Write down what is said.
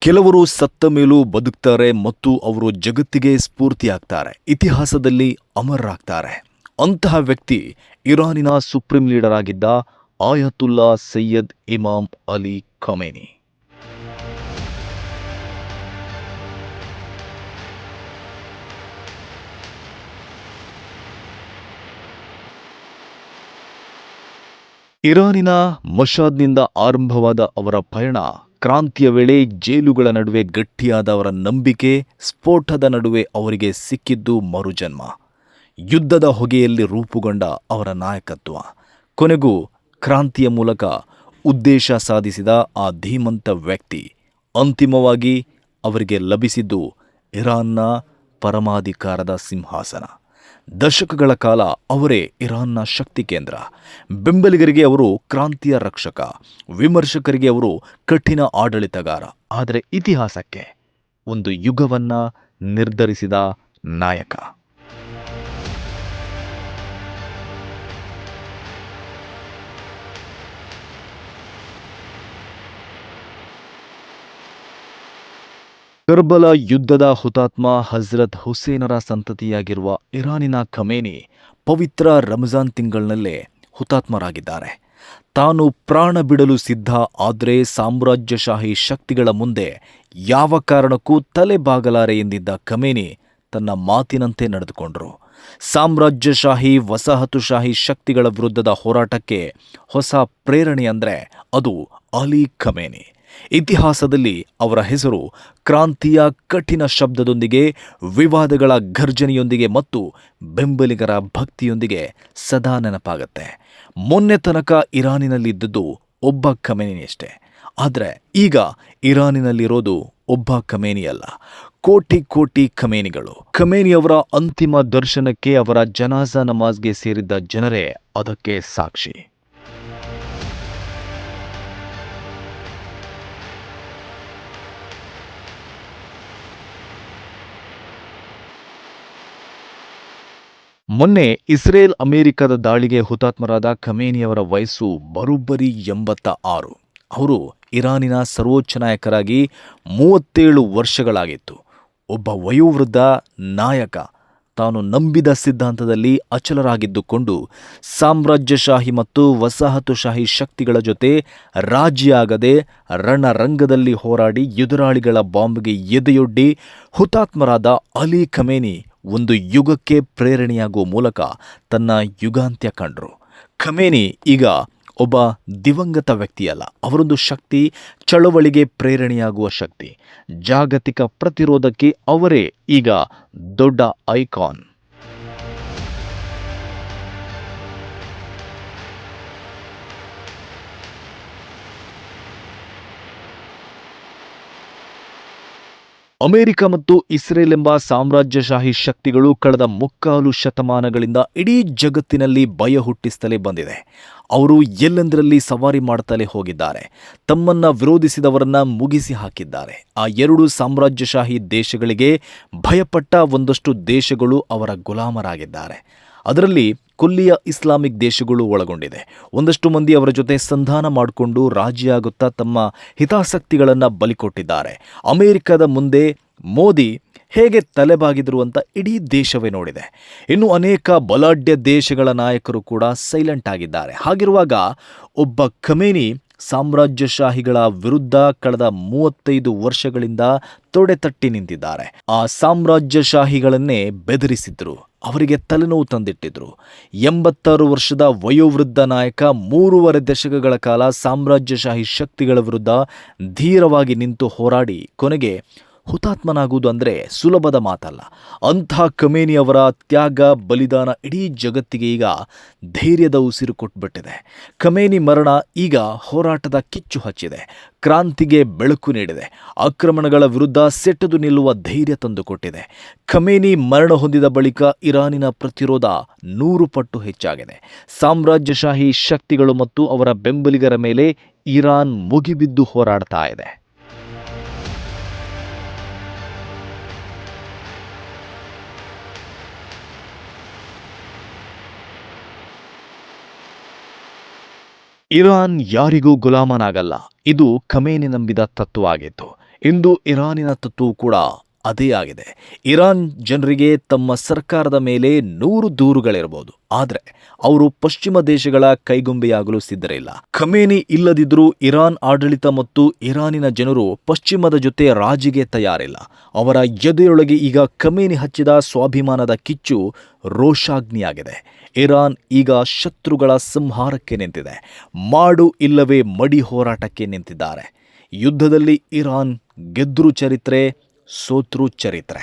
ಕೆಲವರು ಸತ್ತ ಮೇಲೂ ಬದುಕ್ತಾರೆ ಮತ್ತು ಅವರು ಜಗತ್ತಿಗೆ ಸ್ಫೂರ್ತಿಯಾಗ್ತಾರೆ, ಇತಿಹಾಸದಲ್ಲಿ ಅಮರರಾಗ್ತಾರೆ. ಅಂತಹ ವ್ಯಕ್ತಿ ಇರಾನಿನ ಸುಪ್ರೀಂ ಲೀಡರ್ ಆಗಿದ್ದ ಆಯತುಲ್ಲಾ ಸೈಯದ್ ಇಮಾಮ್ ಅಲಿ ಖಮೇನಿ. ಇರಾನಿನ ಮಷಾದ್ನಿಂದ ಆರಂಭವಾದ ಅವರ ಪಯಣ ಕ್ರಾಂತಿಯ ವೇಳೆ ಜೈಲುಗಳ ನಡುವೆ ಗಟ್ಟಿಯಾದ ಅವರ ನಂಬಿಕೆ, ಸ್ಫೋಟದ ನಡುವೆ ಅವರಿಗೆ ಸಿಕ್ಕಿದ್ದು ಮರುಜನ್ಮ, ಯುದ್ಧದ ಹೊಗೆಯಲ್ಲಿ ರೂಪುಗೊಂಡ ಅವರ ನಾಯಕತ್ವ, ಕೊನೆಗೂ ಕ್ರಾಂತಿಯ ಮೂಲಕ ಉದ್ದೇಶ ಸಾಧಿಸಿದ ಆ ಧೀಮಂತ ವ್ಯಕ್ತಿ. ಅಂತಿಮವಾಗಿ ಅವರಿಗೆ ಲಭಿಸಿದ್ದು ಇರಾನ್ನ ಪರಮಾಧಿಕಾರದ ಸಿಂಹಾಸನ. ದಶಕಗಳ ಕಾಲ ಅವರೇ ಇರಾನ್ನ ಶಕ್ತಿ ಕೇಂದ್ರ. ಬೆಂಬಲಿಗರಿಗೆ ಅವರು ಕ್ರಾಂತಿಯ ರಕ್ಷಕ, ವಿಮರ್ಶಕರಿಗೆ ಅವರು ಕಠಿಣ ಆಡಳಿತಗಾರ. ಆದರೆ ಇತಿಹಾಸಕ್ಕೆ ಒಂದು ಯುಗವನ್ನ ನಿರ್ಧರಿಸಿದ ನಾಯಕ. ಕರ್ಬಲ ಯುದ್ಧದ ಹುತಾತ್ಮ ಹಜ್ರತ್ ಹುಸೇನರ ಸಂತತಿಯಾಗಿರುವ ಇರಾನಿನ ಖಮೇನಿ ಪವಿತ್ರ ರಂಜಾನ್ ತಿಂಗಳಿನಲ್ಲೇ ಹುತಾತ್ಮರಾಗಿದ್ದಾರೆ. ತಾನು ಪ್ರಾಣ ಬಿಡಲು ಸಿದ್ಧ, ಆದರೆ ಸಾಮ್ರಾಜ್ಯಶಾಹಿ ಶಕ್ತಿಗಳ ಮುಂದೆ ಯಾವ ಕಾರಣಕ್ಕೂ ತಲೆಬಾಗಲಾರೆ ಎಂದಿದ್ದ ಖಮೇನಿ ತನ್ನ ಮಾತಿನಂತೆ ನಡೆದುಕೊಂಡರು. ಸಾಮ್ರಾಜ್ಯಶಾಹಿ ವಸಾಹತುಶಾಹಿ ಶಕ್ತಿಗಳ ವಿರುದ್ಧದ ಹೋರಾಟಕ್ಕೆ ಹೊಸ ಪ್ರೇರಣೆ ಅಂದರೆ ಅದು ಅಲಿ ಖಮೇನಿ. ಇತಿಹಾಸದಲ್ಲಿ ಅವರ ಹೆಸರು ಕ್ರಾಂತಿಯ ಕಠಿಣ ಶಬ್ದದೊಂದಿಗೆ, ವಿವಾದಗಳ ಘರ್ಜನೆಯೊಂದಿಗೆ ಮತ್ತು ಬೆಂಬಲಿಗರ ಭಕ್ತಿಯೊಂದಿಗೆ ಸದಾ ನೆನಪಾಗತ್ತೆ. ಮೊನ್ನೆ ತನಕ ಇರಾನಿನಲ್ಲಿದ್ದದ್ದು ಒಬ್ಬ ಖಮೇನಿಯಷ್ಟೇ, ಆದರೆ ಈಗ ಇರಾನಿನಲ್ಲಿರೋದು ಒಬ್ಬ ಖಮೇನಿಯಲ್ಲ, ಕೋಟಿ ಕೋಟಿ ಖಮೇನಿಗಳು. ಖಮೇನಿಯವರ ಅಂತಿಮ ದರ್ಶನಕ್ಕೆ, ಅವರ ಜನಾಜಾ ನಮಾಜ್ಗೆ ಸೇರಿದ್ದ ಜನರೇ ಅದಕ್ಕೆ ಸಾಕ್ಷಿ. ಮೊನ್ನೆ ಇಸ್ರೇಲ್ ಅಮೆರಿಕದ ದಾಳಿಗೆ ಹುತಾತ್ಮರಾದ ಖಮೇನಿಯವರ ವಯಸ್ಸು ಬರೋಬ್ಬರಿ 86. ಅವರು ಇರಾನಿನ ಸರ್ವೋಚ್ಚ ನಾಯಕರಾಗಿ 37 ವರ್ಷಗಳಾಗಿತ್ತು. ಒಬ್ಬ ವಯೋವೃದ್ಧ ನಾಯಕ ತಾನು ನಂಬಿದ ಸಿದ್ಧಾಂತದಲ್ಲಿ ಅಚಲರಾಗಿದ್ದುಕೊಂಡು ಸಾಮ್ರಾಜ್ಯಶಾಹಿ ಮತ್ತು ವಸಾಹತುಶಾಹಿ ಶಕ್ತಿಗಳ ಜೊತೆ ರಾಜಿಯಾಗದೆ ರಣರಂಗದಲ್ಲಿ ಹೋರಾಡಿ ಎದುರಾಳಿಗಳ ಬಾಂಬ್ಗೆ ಎದೆಯೊಡ್ಡಿ ಹುತಾತ್ಮರಾದ ಅಲಿ ಖಮೇನಿ ಒಂದು ಯುಗಕ್ಕೆ ಪ್ರೇರಣೆಯಾಗುವ ಮೂಲಕ ತನ್ನ ಯುಗಾಂತ್ಯ ಕಂಡರು. ಖಮೇನಿ ಈಗ ಒಬ್ಬ ದಿವಂಗತ ವ್ಯಕ್ತಿಯಲ್ಲ, ಅವರೊಂದು ಶಕ್ತಿ, ಚಳವಳಿಗೆ ಪ್ರೇರಣೆಯಾಗುವ ಶಕ್ತಿ. ಜಾಗತಿಕ ಪ್ರತಿರೋಧಕ್ಕೆ ಅವರೇ ಈಗ ದೊಡ್ಡ ಐಕಾನ್. ಅಮೆರಿಕ ಮತ್ತು ಇಸ್ರೇಲ್ ಎಂಬ ಸಾಮ್ರಾಜ್ಯಶಾಹಿ ಶಕ್ತಿಗಳು ಕಳೆದ ಮುಕ್ಕಾಲು ಶತಮಾನಗಳಿಂದ ಇಡೀ ಜಗತ್ತಿನಲ್ಲಿ ಭಯ ಹುಟ್ಟಿಸುತ್ತಲೇ ಬಂದಿದೆ. ಅವರು ಎಲ್ಲೆಂದರಲ್ಲಿ ಸವಾರಿ ಮಾಡುತ್ತಲೇ ಹೋಗಿದ್ದಾರೆ, ತಮ್ಮನ್ನ ವಿರೋಧಿಸಿದವರನ್ನ ಮುಗಿಸಿ ಹಾಕಿದ್ದಾರೆ. ಆ ಎರಡು ಸಾಮ್ರಾಜ್ಯಶಾಹಿ ದೇಶಗಳಿಗೆ ಭಯಪಟ್ಟ ಒಂದಷ್ಟು ದೇಶಗಳು ಅವರ ಗುಲಾಮರಾಗಿದ್ದಾರೆ. ಅದರಲ್ಲಿ ಕೊಲ್ಲಿಯ ಇಸ್ಲಾಮಿಕ್ ದೇಶಗಳು ಒಳಗೊಂಡಿದೆ. ಒಂದಷ್ಟು ಮಂದಿ ಅವರ ಜೊತೆ ಸಂಧಾನ ಮಾಡಿಕೊಂಡು ರಾಜಿಯಾಗುತ್ತಾ ತಮ್ಮ ಹಿತಾಸಕ್ತಿಗಳನ್ನು ಬಲಿಕೊಟ್ಟಿದ್ದಾರೆ. ಅಮೆರಿಕದ ಮುಂದೆ ಮೋದಿ ಹೇಗೆ ತಲೆಬಾಗಿದ್ರು ಅಂತ ಇಡೀ ದೇಶವೇ ನೋಡಿದೆ. ಇನ್ನು ಅನೇಕ ಬಲಾಢ್ಯ ದೇಶಗಳ ನಾಯಕರು ಕೂಡ ಸೈಲೆಂಟ್ ಆಗಿದ್ದಾರೆ. ಹಾಗಿರುವಾಗ ಒಬ್ಬ ಖಮೇನಿ ಸಾಮ್ರಾಜ್ಯಶಾಹಿಗಳ ವಿರುದ್ಧ ಕಳೆದ 35 ವರ್ಷಗಳಿಂದ ತೊಡೆತಟ್ಟಿ ನಿಂತಿದ್ದಾರೆ. ಆ ಸಾಮ್ರಾಜ್ಯಶಾಹಿಗಳನ್ನೇ ಬೆದರಿಸಿದ್ರು, ಅವರಿಗೆ ತಲೆನೋವು ತಂದಿಟ್ಟಿದ್ರು. 86 ವರ್ಷದ ವಯೋವೃದ್ಧ ನಾಯಕ 3.5 ದಶಕಗಳ ಕಾಲ ಸಾಮ್ರಾಜ್ಯಶಾಹಿ ಶಕ್ತಿಗಳ ವಿರುದ್ಧ ಧೀರವಾಗಿ ನಿಂತು ಹೋರಾಡಿ ಕೊನೆಗೆ ಹುತಾತ್ಮನಾಗುವುದು ಅಂದರೆ ಸುಲಭದ ಮಾತಲ್ಲ. ಅಂಥ ಖಮೇನಿ ಅವರ ತ್ಯಾಗ, ಬಲಿದಾನ ಇಡೀ ಜಗತ್ತಿಗೆ ಈಗ ಧೈರ್ಯದ ಉಸಿರು ಕೊಟ್ಬಿಟ್ಟಿದೆ. ಖಮೇನಿ ಮರಣ ಈಗ ಹೋರಾಟದ ಕಿಚ್ಚು ಹಚ್ಚಿದೆ, ಕ್ರಾಂತಿಗೆ ಬೆಳಕು ನೀಡಿದೆ, ಆಕ್ರಮಣಗಳ ವಿರುದ್ಧ ಸೆಟೆದು ನಿಲ್ಲುವ ಧೈರ್ಯ ತಂದುಕೊಟ್ಟಿದೆ. ಖಮೇನಿ ಮರಣ ಹೊಂದಿದ ಬಳಿಕ ಇರಾನಿನ ಪ್ರತಿರೋಧ 100 ಪಟ್ಟು ಹೆಚ್ಚಾಗಿದೆ. ಸಾಮ್ರಾಜ್ಯಶಾಹಿ ಶಕ್ತಿಗಳು ಮತ್ತು ಅವರ ಬೆಂಬಲಿಗರ ಮೇಲೆ ಇರಾನ್ ಮುಗಿಬಿದ್ದು ಹೋರಾಡ್ತಾ ಇದೆ. ಇರಾನ್ ಯಾರಿಗೂ ಗುಲಾಮನಾಗಲ್ಲ, ಇದು ಖಮೇನಿ ನಂಬಿದ ತತ್ವ ಆಗಿತ್ತು. ಇಂದು ಇರಾನಿನ ತತ್ವವು ಕೂಡ ಅದೇ ಆಗಿದೆ. ಇರಾನ್ ಜನರಿಗೆ ತಮ್ಮ ಸರ್ಕಾರದ ಮೇಲೆ 100 ದೂರುಗಳಿರಬಹುದು, ಆದರೆ ಅವರು ಪಶ್ಚಿಮ ದೇಶಗಳ ಕೈಗೊಂಬೆಯಾಗಲು ಸಿದ್ಧರಿಲ್ಲ. ಖಮೇನಿ ಇಲ್ಲದಿದ್ದರೂ ಇರಾನ್ ಆಡಳಿತ ಮತ್ತು ಇರಾನಿನ ಜನರು ಪಶ್ಚಿಮದ ಜೊತೆ ರಾಜಿಗೆ ತಯಾರಿಲ್ಲ. ಅವರ ಎದೆಯೊಳಗೆ ಈಗ ಖಮೇನಿ ಹಚ್ಚಿದ ಸ್ವಾಭಿಮಾನದ ಕಿಚ್ಚು ರೋಷಾಗ್ನಿಯಾಗಿದೆ. ಇರಾನ್ ಈಗ ಶತ್ರುಗಳ ಸಂಹಾರಕ್ಕೆ ನಿಂತಿದೆ. ಮಾಡು ಇಲ್ಲವೇ ಮಡಿ ಹೋರಾಟಕ್ಕೆ ನಿಂತಿದ್ದಾರೆ. ಯುದ್ಧದಲ್ಲಿ ಇರಾನ್ ಗೆದ್ರು ಚರಿತ್ರೆ, ಸೋತ್ರು ಚರಿತ್ರೆ.